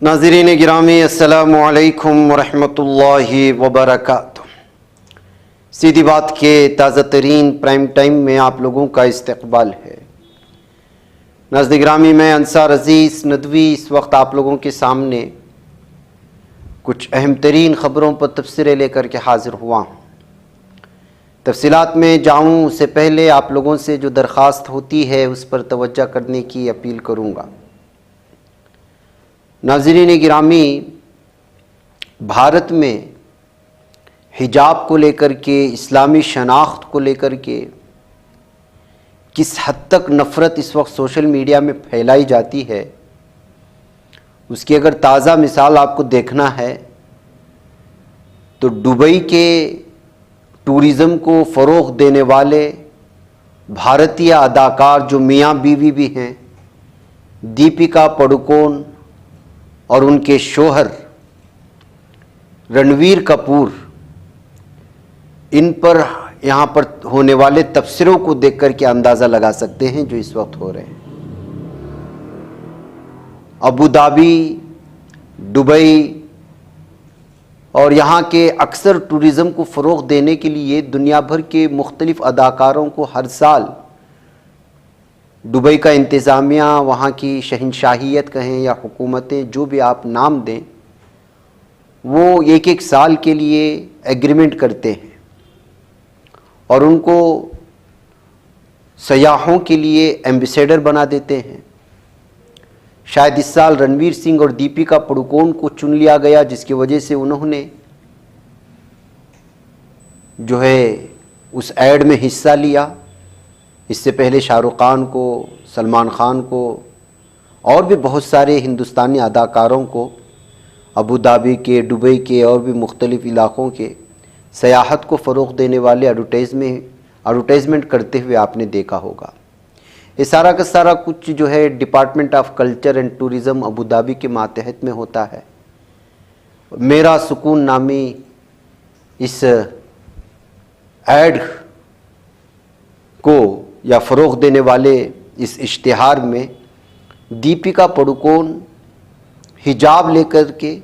ناظرین گرامی السلام علیکم ورحمۃ اللہ وبرکاتہ۔ سیدھی بات کے تازہ ترین پرائم ٹائم میں آپ لوگوں کا استقبال ہے۔ ناظرین گرامی، میں انصار عزیز ندوی اس وقت آپ لوگوں کے سامنے کچھ اہم ترین خبروں پر تبصرے لے کر کے حاضر ہوا ہوں۔ تفصیلات میں جاؤں اس سے پہلے آپ لوگوں سے جو درخواست ہوتی ہے اس پر توجہ کرنے کی اپیل کروں گا۔ ناظرین گرامی، بھارت میں حجاب کو لے کر کے، اسلامی شناخت کو لے کر کے کس حد تک نفرت اس وقت سوشل میڈیا میں پھیلائی جاتی ہے، اس کی اگر تازہ مثال آپ کو دیکھنا ہے تو دبئی کے ٹورزم کو فروغ دینے والے بھارتیہ اداکار جو میاں بیوی بھی ہیں، دیپیکا پڈوکون اور ان کے شوہر رنویر کپور، ان پر یہاں پر ہونے والے تبصروں کو دیکھ کر کے اندازہ لگا سکتے ہیں جو اس وقت ہو رہے ہیں۔ ابوظہبی، دبئی اور یہاں کے اکثر ٹورزم کو فروغ دینے کے لیے دنیا بھر کے مختلف اداکاروں کو ہر سال دبئی کا انتظامیہ، وہاں کی شہنشاہیت کہیں یا حکومتیں، جو بھی آپ نام دیں، وہ ایک ایک سال کے لیے ایگریمنٹ کرتے ہیں اور ان کو سیاحوں کے لیے ایمبیسیڈر بنا دیتے ہیں۔ شاید اس سال رنویر سنگھ اور دیپیکا پڈوکون کو چن لیا گیا، جس کی وجہ سے انہوں نے جو ہے اس ایڈ میں حصہ لیا۔ اس سے پہلے شاہ رخ خان کو، سلمان خان کو اور بھی بہت سارے ہندوستانی اداکاروں کو ابوظہبی کے، دبئی کے اور بھی مختلف علاقوں کے سیاحت کو فروغ دینے والے ایڈورٹائزمنٹ کرتے ہوئے آپ نے دیکھا ہوگا۔ یہ سارا کا سارا کچھ جو ہے department of culture and tourism Abu Dhabi کے ماتحت میں ہوتا ہے۔ میرا سکون نامی اس ایڈ کو یا فروغ دینے والے اس اشتہار میں دیپیکا پڈوکون حجاب لے کر کے،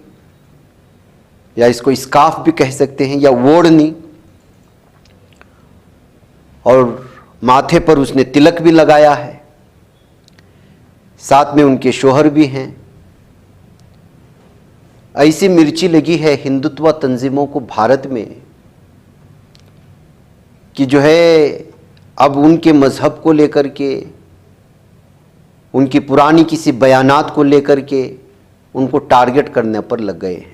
یا اس کو اسکارف بھی کہہ سکتے ہیں یا اوڑھنی، اور ماتھے پر اس نے تلک بھی لگایا ہے، ساتھ میں ان کے شوہر بھی ہیں۔ ایسی مرچی لگی ہے ہندوتوا تنظیموں کو بھارت میں کہ جو ہے اب ان کے مذہب کو لے کر کے، ان کی پرانی کسی بیانات کو لے کر کے ان کو ٹارگٹ کرنے پر لگ گئے ہیں۔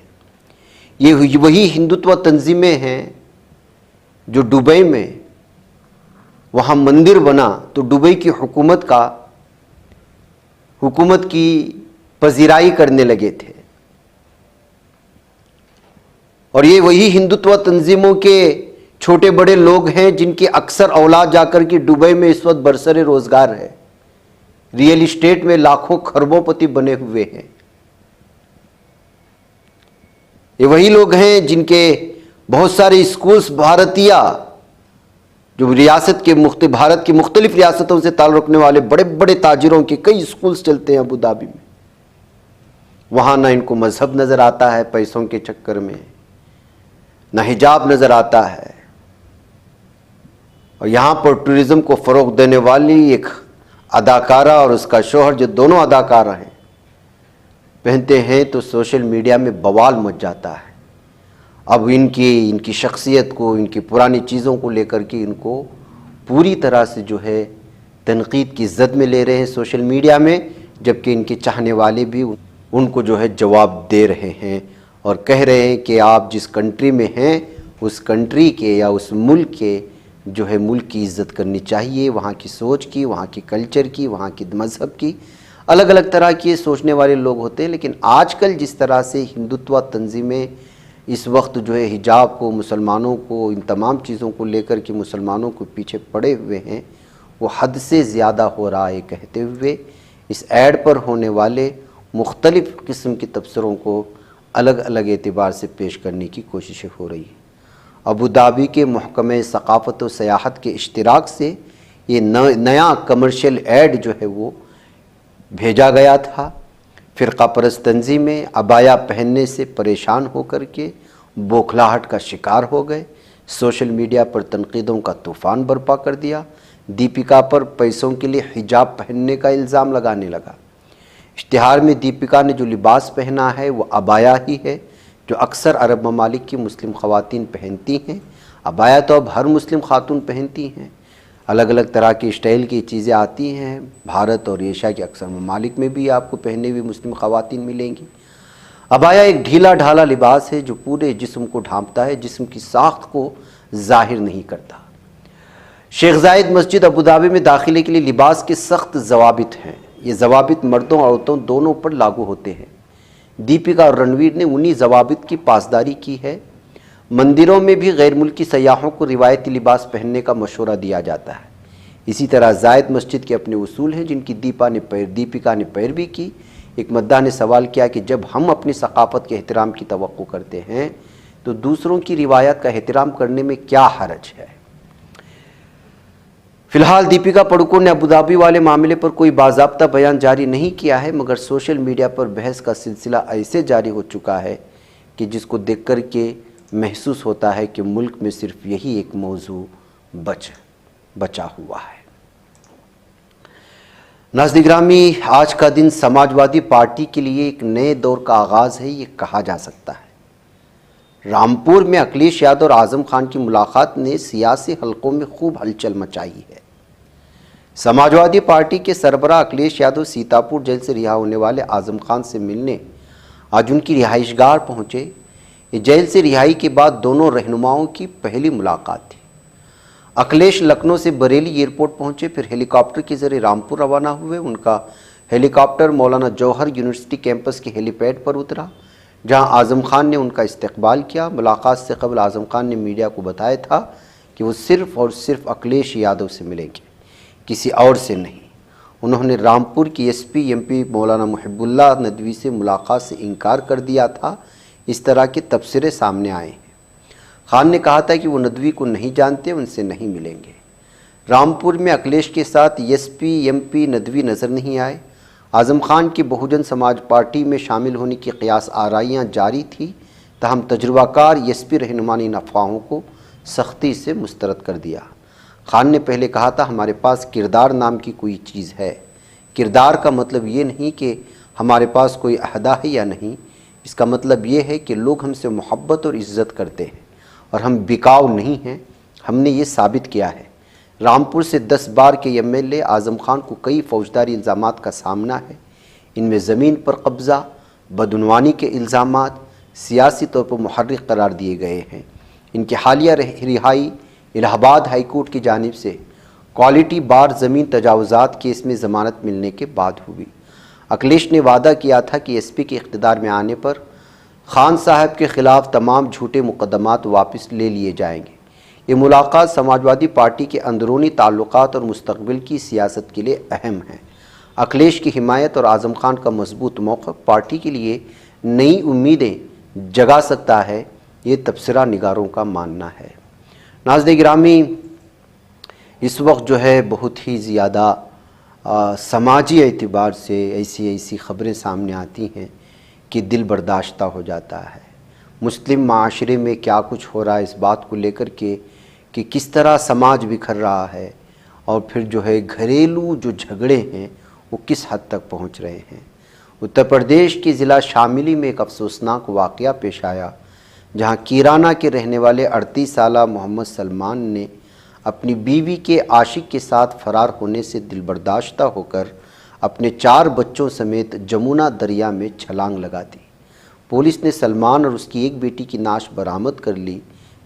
یہ وہی ہندوتوا تنظیمیں ہیں جو دبئی میں وہاں مندر بنا تو دبئی کی حکومت کی پذیرائی کرنے لگے تھے، اور یہ وہی ہندوتوا تنظیموں کے چھوٹے بڑے لوگ ہیں جن کی اکثر اولاد جا کر کے دبئی میں اس وقت برسر روزگار ہے، ریئل اسٹیٹ میں لاکھوں خربوں پتی بنے ہوئے ہیں۔ یہ وہی لوگ ہیں جن کے بہت سارے اسکولز بھارتیہ، جو بھارت کی مختلف ریاستوں سے تعلق رکھنے والے بڑے بڑے تاجروں کے کئی اسکولز چلتے ہیں ابوظہبی میں۔ وہاں نہ ان کو مذہب نظر آتا ہے پیسوں کے چکر میں، نہ حجاب نظر آتا ہے، اور یہاں پر ٹورزم کو فروغ دینے والی ایک اداکارہ اور اس کا شوہر، جو دونوں اداکارہ ہیں، پہنتے ہیں تو سوشل میڈیا میں بوال مچ جاتا ہے۔ اب ان کی شخصیت کو، ان کی پرانی چیزوں کو لے کر کے ان کو پوری طرح سے جو ہے تنقید کی زد میں لے رہے ہیں سوشل میڈیا میں، جبکہ ان کے چاہنے والے بھی ان کو جو ہے جواب دے رہے ہیں اور کہہ رہے ہیں کہ آپ جس کنٹری میں ہیں اس کنٹری کے یا اس ملک کے جو ہے ملک کی عزت کرنی چاہیے، وہاں کی سوچ کی، وہاں کی کلچر کی، وہاں کی مذہب کی۔ الگ الگ طرح کے سوچنے والے لوگ ہوتے ہیں، لیکن آج کل جس طرح سے ہندوتوا تنظیمیں اس وقت جو ہے حجاب کو، مسلمانوں کو، ان تمام چیزوں کو لے کر کے مسلمانوں کو پیچھے پڑے ہوئے ہیں، وہ حد سے زیادہ ہو رہا ہے کہتے ہوئے اس ایڈ پر ہونے والے مختلف قسم کے تبصروں کو الگ الگ اعتبار سے پیش کرنے کی کوششیں ہو رہی ہیں۔ ابوظہبی کے محکمہ ثقافت و سیاحت کے اشتراک سے یہ نیا کمرشل ایڈ جو ہے وہ بھیجا گیا تھا، فرقہ پرست تنظیمیں عبایا پہننے سے پریشان ہو کر کے بوکھلاہٹ کا شکار ہو گئے، سوشل میڈیا پر تنقیدوں کا طوفان برپا کر دیا، دیپیکا پر پیسوں کے لیے حجاب پہننے کا الزام لگانے لگا۔ اشتہار میں دیپیکا نے جو لباس پہنا ہے وہ عبایا ہی ہے، جو اکثر عرب ممالک کی مسلم خواتین پہنتی ہیں۔ عبایا تو اب ہر مسلم خاتون پہنتی ہیں، الگ الگ طرح کی اسٹائل کی چیزیں آتی ہیں، بھارت اور ایشیا کے اکثر ممالک میں بھی آپ کو پہنے ہوئی مسلم خواتین ملیں گی۔ عبایا ایک ڈھیلا ڈھالا لباس ہے جو پورے جسم کو ڈھانپتا ہے، جسم کی ساخت کو ظاہر نہیں کرتا۔ شیخ زاید مسجد ابوظہبی میں داخلے کے لیے لباس کے سخت ضوابط ہیں، یہ ضوابط مردوں اور عورتوں دونوں پر لاگو ہوتے ہیں۔ دیپیکا اور رنویر نے انہی ضوابط کی پاسداری کی ہے۔ مندروں میں بھی غیر ملکی سیاحوں کو روایتی لباس پہننے کا مشورہ دیا جاتا ہے۔ اسی طرح زائد مسجد کے اپنے اصول ہیں جن کی دیپیکا نے پیروی کی۔ ایک مداح نے سوال کیا کہ جب ہم اپنی ثقافت کے احترام کی توقع کرتے ہیں تو دوسروں کی روایات کا احترام کرنے میں کیا حرج ہے؟ فی الحال دیپیکا پڈوکون نے ابوظہبی والے معاملے پر کوئی باضابطہ بیان جاری نہیں کیا ہے، مگر سوشل میڈیا پر بحث کا سلسلہ ایسے جاری ہو چکا ہے کہ جس کو دیکھ کر کے محسوس ہوتا ہے کہ ملک میں صرف یہی ایک موضوع بچا ہوا ہے۔ ناظرین گرامی، آج کا دن سماجوادی پارٹی کے لیے ایک نئے دور کا آغاز ہے، یہ کہا جا سکتا ہے۔ رامپور میں اکھلیش یادو اور اعظم خان کی ملاقات نے سیاسی حلقوں میں خوب ہلچل مچائی ہے۔ سماجوادی پارٹی کے سربراہ اکھلیش یادو سیتاپور جیل سے رہا ہونے والے اعظم خان سے ملنے آج ان کی رہائش گاہ پہنچے۔ یہ جیل سے رہائی کے بعد دونوں رہنماؤں کی پہلی ملاقات تھی۔ اکھلیش لکھنؤ سے بریلی ایئرپورٹ پہنچے، پھر ہیلی کاپٹر کے ذریعے رامپور روانہ ہوئے۔ ان کا ہیلی کاپٹر مولانا جوہر یونیورسٹی کیمپس کے ہیلی پیڈ پر اترا، جہاں اعظم خان نے ان کا استقبال کیا۔ ملاقات سے قبل اعظم خان نے میڈیا کو بتایا تھا کہ وہ صرف اور صرف اکھلیش یادو سے ملیں گے، کسی اور سے نہیں۔ انہوں نے رامپور کی ایس پی ایم پی مولانا محب اللہ ندوی سے ملاقات سے انکار کر دیا تھا۔ اس طرح کے تبصرے سامنے آئے ہیں۔ خان نے کہا تھا کہ وہ ندوی کو نہیں جانتے، ان سے نہیں ملیں گے۔ رامپور میں اکھلیش کے ساتھ ایس پی ایم پی ندوی نظر نہیں آئے۔ اعظم خان کی بہوجن سماج پارٹی میں شامل ہونے کی قیاس آرائیاں جاری تھی، تاہم تجربہ کار ایس پی رہنما نے ان افواہوں کو سختی سے مسترد کر دیا۔ خان نے پہلے کہا تھا ہمارے پاس کردار نام کی کوئی چیز ہے۔ کردار کا مطلب یہ نہیں کہ ہمارے پاس کوئی عہدہ ہے یا نہیں، اس کا مطلب یہ ہے کہ لوگ ہم سے محبت اور عزت کرتے ہیں اور ہم بکاؤ نہیں ہیں۔ ہم نے یہ ثابت کیا ہے۔ رامپور سے 10 بار کے M L A Azam Khan کو کئی فوجداری الزامات کا سامنا ہے۔ ان میں زمین پر قبضہ، بدعنوانی کے الزامات سیاسی طور پر محرک قرار دیے گئے ہیں۔ ان کی حالیہ رہائی الہ آباد ہائی کورٹ کی جانب سے کوالٹی بار زمین تجاوزات کیس میں ضمانت ملنے کے بعد ہوئی۔ اکھلیش نے وعدہ کیا تھا کہ ایس پی کے اقتدار میں آنے پر خان صاحب کے خلاف تمام جھوٹے مقدمات واپس لے لیے جائیں گے۔ یہ ملاقات سماجوادی پارٹی کے اندرونی تعلقات اور مستقبل کی سیاست کے لیے اہم ہے۔ اکھلیش کی حمایت اور اعظم خان کا مضبوط موقف پارٹی کے لیے نئی امیدیں جگا سکتا ہے، یہ تبصرہ نگاروں کا ماننا ہے۔ ناظرین گرامی، اس وقت جو ہے بہت ہی زیادہ سماجی اعتبار سے ایسی خبریں سامنے آتی ہیں کہ دل برداشتہ ہو جاتا ہے۔ مسلم معاشرے میں کیا کچھ ہو رہا ہے اس بات کو لے کر کہ کس طرح سماج بکھر رہا ہے، اور پھر جو ہے گھریلو جو جھگڑے ہیں وہ کس حد تک پہنچ رہے ہیں۔ اتر پردیش کے ضلع شاملی میں ایک افسوسناک واقعہ پیش آیا، جہاں کیرانہ کے رہنے والے 38 سالہ محمد سلمان نے اپنی بیوی کے عاشق کے ساتھ فرار ہونے سے دل برداشتہ ہو کر اپنے 4 بچوں سمیت جمنا دریا میں چھلانگ لگا دی۔ پولیس نے سلمان اور اس کی ایک بیٹی کی نعش برآمد کر لی،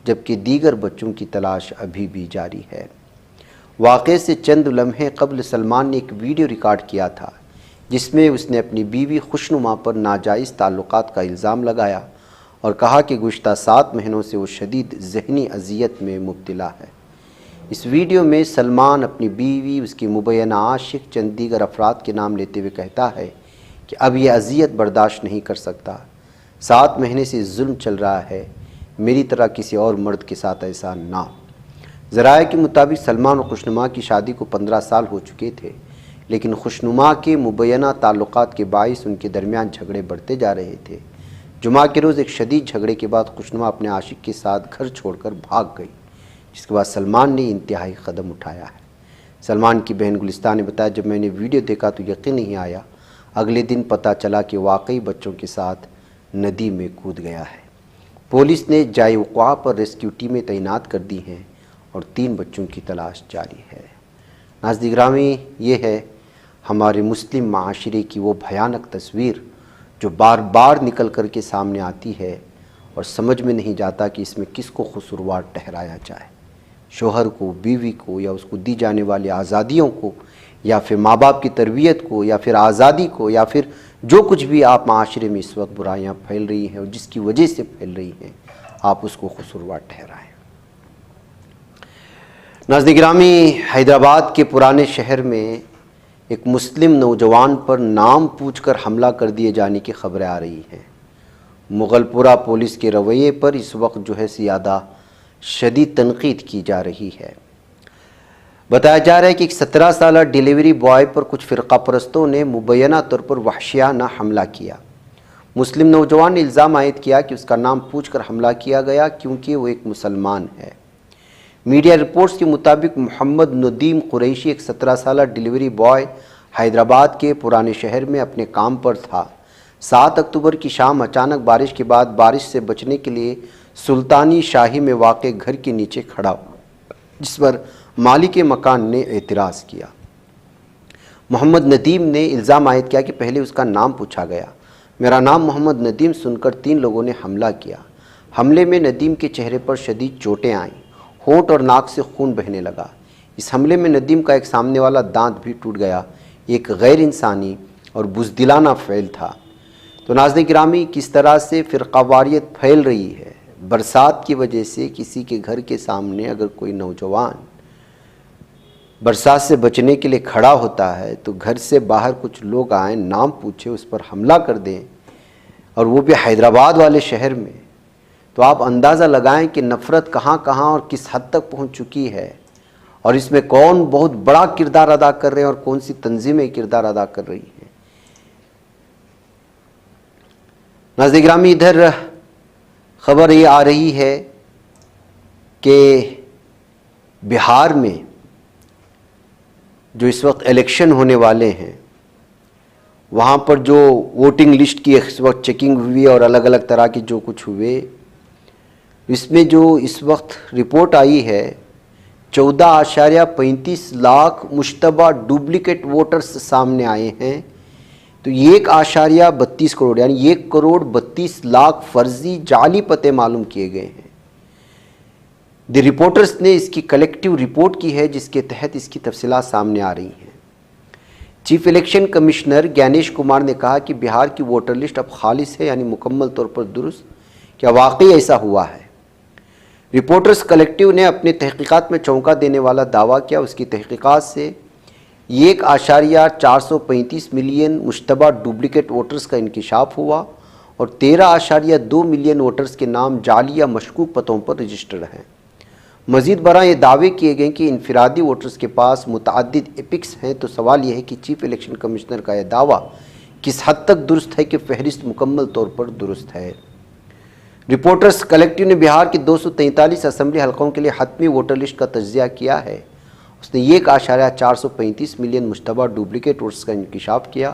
جبکہ دیگر بچوں کی تلاش ابھی بھی جاری ہے۔ واقعے سے چند لمحے قبل سلمان نے ایک ویڈیو ریکارڈ کیا تھا، جس میں اس نے اپنی بیوی خوشنما پر ناجائز تعلقات کا الزام لگایا اور کہا کہ گزشتہ 7 مہینوں سے وہ شدید ذہنی اذیت میں مبتلا ہے۔ اس ویڈیو میں سلمان اپنی بیوی، اس کی مبینہ عاشق، چند دیگر افراد کے نام لیتے ہوئے کہتا ہے کہ اب یہ اذیت برداشت نہیں کر سکتا۔ 7 مہینے سے ظلم چل رہا ہے، میری طرح کسی اور مرد کے ساتھ ایسا نہ۔ ذرائع کے مطابق سلمان اور خوشنما کی شادی کو 15 سال ہو چکے تھے، لیکن خوشنما کے مبینہ تعلقات کے باعث ان کے درمیان جھگڑے بڑھتے جا رہے تھے۔ جمعہ کے روز ایک شدید جھگڑے کے بعد خوشنما اپنے عاشق کے ساتھ گھر چھوڑ کر بھاگ گئی، جس کے بعد سلمان نے انتہائی قدم اٹھایا ہے۔ سلمان کی بہن گلستان نے بتایا، جب میں نے ویڈیو دیکھا تو یقین نہیں آیا، اگلے دن پتہ چلا کہ واقعی بچوں کے ساتھ ندی میں کود گیا ہے۔ پولیس نے جائے وقوع پر ریسکیو ٹیمیں تعینات کر دی ہیں اور 3 بچوں کی تلاش جاری ہے۔ ناظرین گرامی، یہ ہے ہمارے مسلم معاشرے کی وہ بھیانک تصویر جو بار بار نکل کر کے سامنے آتی ہے اور سمجھ میں نہیں جاتا کہ اس میں کس کو قصوروار ٹھہرایا جائے، شوہر کو، بیوی کو، یا اس کو دی جانے والی آزادیوں کو، یا پھر ماں باپ کی تربیت کو، یا پھر آزادی کو، یا پھر جو کچھ بھی آپ معاشرے میں اس وقت برائیاں پھیل رہی ہیں اور جس کی وجہ سے پھیل رہی ہیں، آپ اس کو قصوروار ٹھہرائیں۔ ناظرین گرامی، حیدرآباد کے پرانے شہر میں ایک مسلم نوجوان پر نام پوچھ کر حملہ کر دیے جانے کی خبریں آ رہی ہیں۔ مغل پورہ پولیس کے رویے پر اس وقت جو ہے زیادہ شدید تنقید کی جا رہی ہے۔ بتایا جا رہا ہے کہ ایک 17 سالہ ڈیلیوری بوائے پر کچھ فرقہ پرستوں نے مبینہ طور پر وحشیانہ حملہ کیا۔ مسلم نوجوان نے الزام عائد کیا کہ اس کا نام پوچھ کر حملہ کیا گیا کیونکہ وہ ایک مسلمان ہے۔ میڈیا رپورٹس کے مطابق محمد ندیم قریشی ایک 17 سالہ ڈیلیوری بوائے حیدرآباد کے پرانے شہر میں اپنے کام پر تھا۔ 7 اکتوبر کی شام اچانک بارش کے بعد بارش سے بچنے کے لیے سلطانی شاہی میں واقع گھر کے نیچے کھڑا ہوا، جس پر مالک مکان نے اعتراض کیا۔ محمد ندیم نے الزام عائد کیا کہ پہلے اس کا نام پوچھا گیا۔ میرا نام محمد ندیم سن کر 3 لوگوں نے حملہ کیا۔ حملے میں ندیم کے چہرے پر شدید چوٹیں آئیں، ہونٹ اور ناک سے خون بہنے لگا۔ اس حملے میں ندیم کا ایک سامنے والا دانت بھی ٹوٹ گیا۔ ایک غیر انسانی اور بزدلانہ فعل تھا۔ تو ناظرین گرامی، کس طرح سے فرقہ واریت پھیل رہی ہے۔ برسات کی وجہ سے کسی کے گھر کے سامنے اگر کوئی نوجوان برسات سے بچنے کے لیے کھڑا ہوتا ہے تو گھر سے باہر کچھ لوگ آئیں، نام پوچھے، اس پر حملہ کر دیں، اور وہ بھی حیدرآباد والے شہر میں، تو آپ اندازہ لگائیں کہ نفرت کہاں کہاں اور کس حد تک پہنچ چکی ہے، اور اس میں کون بہت بڑا کردار ادا کر رہے ہیں اور کون سی تنظیمیں کردار ادا کر رہی ہیں۔ ناظرین گرامی، ادھر خبر یہ آ رہی ہے کہ بہار میں جو اس وقت الیکشن ہونے والے ہیں، وہاں پر جو ووٹنگ لسٹ کی اس وقت چیکنگ ہوئی اور الگ الگ طرح کی جو کچھ ہوئے، اس میں جو اس وقت رپورٹ آئی ہے 14.35 لاکھ مشتبہ ڈپلیکیٹ ووٹرز سامنے آئے ہیں۔ تو 1.32 کروڑ یعنی 1.32 کروڑ فرضی جعلی پتے معلوم کیے گئے ہیں۔ دی رپورٹرز نے اس کی کلیکٹیو رپورٹ کی ہے، جس کے تحت اس کی تفصیلات سامنے آ رہی ہیں۔ چیف الیکشن کمشنر گیانیش کمار نے کہا کہ بہار کی ووٹر لسٹ اب خالص ہے، یعنی مکمل طور پر درست۔ کیا واقعی ایسا ہوا ہے؟ رپورٹرز کلیکٹیو نے اپنے تحقیقات میں چونکا دینے والا دعویٰ کیا۔ اس کی تحقیقات سے 1.435 ملین مشتبہ ڈپلیکیٹ ووٹرز کا انکشاف ہوا اور 13.2 ملین ووٹرز کے نام جعلی یا مشکوک پتوں پر رجسٹرڈ ہیں۔ مزید برآں یہ دعوے کیے گئے کہ انفرادی ووٹرز کے پاس متعدد ایپکس ہیں۔ تو سوال یہ ہے کہ چیف الیکشن کمشنر کا یہ دعویٰ کس حد تک درست ہے کہ فہرست مکمل طور پر درست ہے۔ رپورٹرز کلیکٹیو نے بہار کے 243 اسمبلی حلقوں کے لیے حتمی ووٹر لسٹ کا تجزیہ کیا ہے۔ اس نے 1.435 ملین مشتبہ ڈپلیکیٹ ووٹرز کا انکشاف کیا۔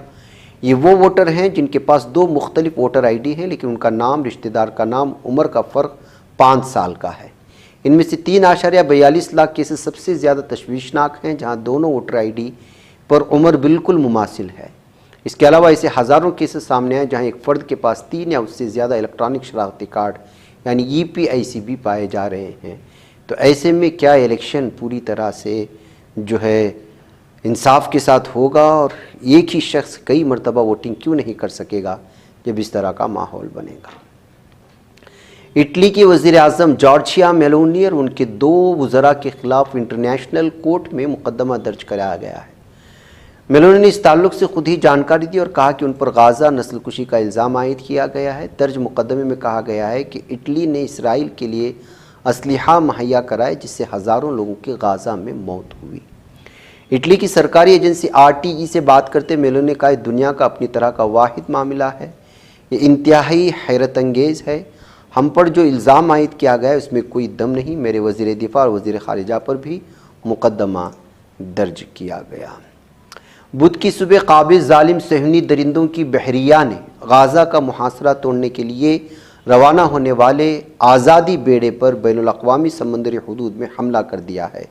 یہ وہ ووٹر ہیں جن کے پاس 2 مختلف ووٹر آئی ڈی ہیں، لیکن ان کا نام، رشتہ دار کا نام، عمر کا فرق 5 سال کا ہے۔ ان میں سے 3.42 لاکھ کیسز سب سے زیادہ تشویشناک ہیں، جہاں دونوں ووٹر آئی ڈی پر عمر بالکل مماثل ہے۔ اس کے علاوہ ایسے ہزاروں کیسز سامنے آئے جہاں ایک فرد کے پاس 3 یا اس سے زیادہ الیکٹرانک شناختی کارڈ یعنی EPIC بھی پائے جا رہے ہیں۔ تو ایسے میں کیا الیکشن پوری طرح سے جو ہے انصاف کے ساتھ ہوگا، اور ایک ہی شخص کئی مرتبہ ووٹنگ کیوں نہیں کر سکے گا جب اس طرح کا ماحول بنے گا؟ اٹلی کے وزیر اعظم جارجیا میلونی اور ان کے 2 وزراء کے خلاف انٹرنیشنل کورٹ میں مقدمہ درج کرایا گیا ہے۔ میلونی نے اس تعلق سے خود ہی جانکاری دی اور کہا کہ ان پر غازہ نسل کشی کا الزام عائد کیا گیا ہے۔ درج مقدمے میں کہا گیا ہے کہ اٹلی نے اسرائیل کے لیے اسلحہ مہیا کرائے، جس سے ہزاروں لوگوں کی غازہ میں موت ہوئی۔ اٹلی کی سرکاری ایجنسی RTE سے بات کرتے میلون نے کہا یہ دنیا کا اپنی طرح کا واحد معاملہ ہے، یہ انتہائی حیرت انگیز ہے، ہم پر جو الزام عائد کیا گیا ہے اس میں کوئی دم نہیں، میرے وزیر دفاع اور وزیر خارجہ پر بھی مقدمہ درج کیا گیا۔ بدھ کی صبح قابض ظالم صہیونی درندوں کی بحریہ نے غزہ کا محاصرہ توڑنے کے لیے روانہ ہونے والے آزادی بیڑے پر بین الاقوامی سمندری حدود میں حملہ کر دیا ہے۔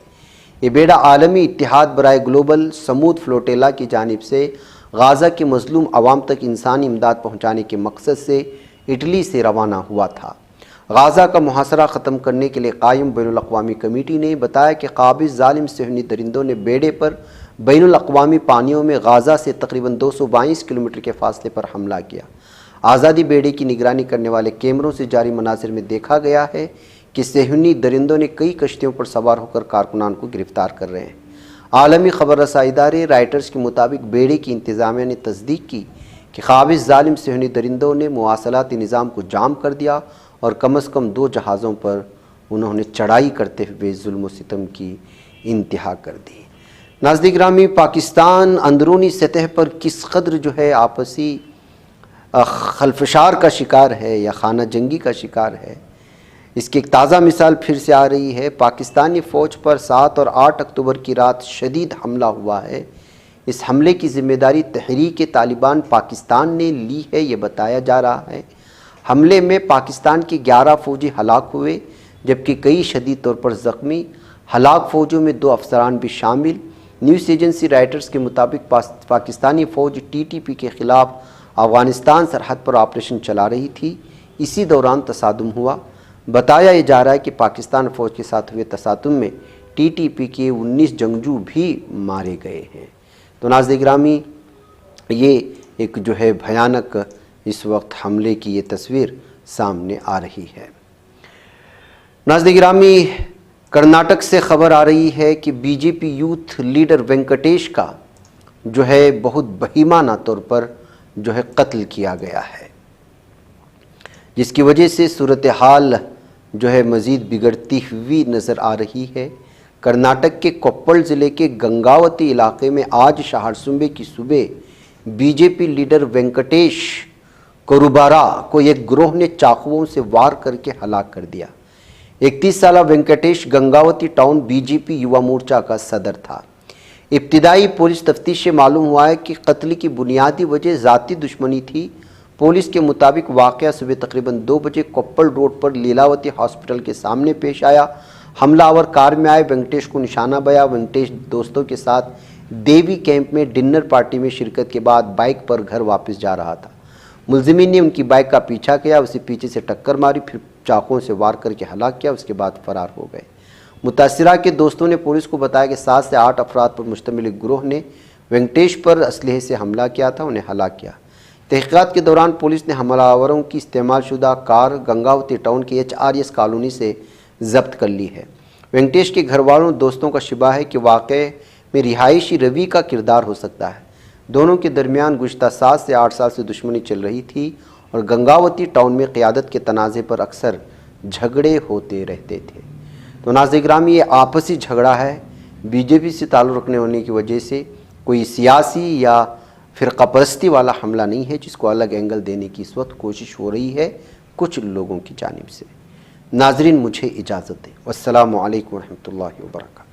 یہ بیڑا عالمی اتحاد برائے گلوبل سمود فلوٹیلا کی جانب سے غزہ کے مظلوم عوام تک انسانی امداد پہنچانے کے مقصد سے اٹلی سے روانہ ہوا تھا۔ غزہ کا محاصرہ ختم کرنے کے لیے قائم بین الاقوامی کمیٹی نے بتایا کہ قابض ظالم صہیونی درندوں نے بیڑے پر بین الاقوامی پانیوں میں غزہ سے تقریباً 222 کلومیٹر کے فاصلے پر حملہ کیا۔ آزادی بیڑے کی نگرانی کرنے والے کیمروں سے جاری مناظر میں دیکھا گیا ہے کہ صہیونی درندوں نے کئی کشتیوں پر سوار ہو کر کارکنان کو گرفتار کر رہے ہیں۔ عالمی خبر رساں ادارے رائٹرز کے مطابق بیڑے کی انتظامیہ نے تصدیق کی کہ قابض ظالم صہیونی درندوں نے مواصلاتی نظام کو جام کر دیا اور کم از کم 2 جہازوں پر انہوں نے چڑھائی کرتے ہوئے ظلم و ستم کی انتہا کر دی۔ ناظرین گرامی، پاکستان اندرونی سطح پر کس قدر جو ہے آپسی خلفشار کا شکار ہے یا خانہ جنگی کا شکار ہے، اس کی ایک تازہ مثال پھر سے آ رہی ہے۔ پاکستانی فوج پر 7 اور 8 اکتوبر کی رات شدید حملہ ہوا ہے۔ اس حملے کی ذمہ داری تحریک طالبان پاکستان نے لی ہے، یہ بتایا جا رہا ہے۔ حملے میں پاکستان کے 11 فوجی ہلاک ہوئے جبکہ کئی شدید طور پر زخمی، ہلاک فوجوں میں 2 افسران بھی شامل۔ نیوز ایجنسی رائٹرز کے مطابق پاکستانی فوج TTP کے خلاف افغانستان سرحد پر آپریشن چلا رہی تھی، اسی دوران تصادم ہوا۔ بتایا یہ جا رہا ہے کہ پاکستان فوج کے ساتھ ہوئے تصادم میں TTP کے 19 جنگجو بھی مارے گئے ہیں۔ تو ناظرین گرامی، یہ ایک جو ہے بھیانک اس وقت حملے کی یہ تصویر سامنے آ رہی ہے۔ ناظرین گرامی، کرناٹک سے خبر آ رہی ہے کہ BJP یوتھ لیڈر وینکٹیش کا جو ہے بہت بہیمانہ طور پر جو ہے قتل کیا گیا ہے، جس کی وجہ سے صورتحال جو ہے مزید بگڑتی ہوئی نظر آ رہی ہے۔ کرناٹک کے کوپل ضلع کے گنگاوتی علاقے میں آج شہر سنبے کی صبح BJP لیڈر وینکٹیش کوروبارا کو ایک گروہ نے چاقوؤں سے وار کر کے ہلاک کر دیا۔ 31 سالہ وینکٹیش گنگاوتی ٹاؤن BJP یووا مورچہ کا صدر تھا۔ ابتدائی پولیس تفتیش سے معلوم ہوا ہے کہ قتل کی بنیادی وجہ ذاتی دشمنی تھی۔ پولیس کے مطابق واقعہ صبح تقریباً 2 بجے کوپل روڈ پر لیلاوتی ہاسپٹل کے سامنے پیش آیا۔ حملہ آور کار میں آئے وینکٹیش کو نشانہ بیا۔ وینکٹیش دوستوں کے ساتھ دیوی کیمپ میں ڈنر پارٹی میں شرکت کے بعد بائک پر گھر واپس جا رہا تھا۔ ملزمین نے ان کی بائک کا پیچھا کیا، اسے پیچھے سے ٹکر ماری، پھر چاقوؤں سے وار کر کے ہلاک کیا، اس کے بعد فرار ہو گئے۔ متاثرہ کے دوستوں نے پولیس کو بتایا کہ 7 سے 8 افراد پر مشتمل ایک گروہ نے وینکٹیش پر اسلحے سے حملہ کیا تھا، انہیں ہلاک کیا۔ تحقیقات کے دوران پولیس نے حملہ آوروں کی استعمال شدہ کار گنگاوتی ٹاؤن کی HRS کالونی سے ضبط کر لی ہے۔ وینکٹیش کے گھر والوں دوستوں کا شبہ ہے کہ واقعے میں رہائشی روی کا کردار ہو سکتا ہے۔ دونوں کے درمیان گزشتہ 7 سے 8 سال سے دشمنی چل رہی تھی اور گنگاوتی ٹاؤن میں قیادت کے تنازع پر اکثر جھگڑے ہوتے رہتے تھے۔ تو ناظرین گرامی، یہ آپسی جھگڑا ہے، BJP سے تعلق رکھنے ہونے کی وجہ سے کوئی سیاسی یا فرقہ پرستی والا حملہ نہیں ہے جس کو الگ اینگل دینے کی اس وقت کوشش ہو رہی ہے کچھ لوگوں کی جانب سے۔ ناظرین، مجھے اجازت دیں۔ والسلام علیکم ورحمۃ اللہ وبرکاتہ۔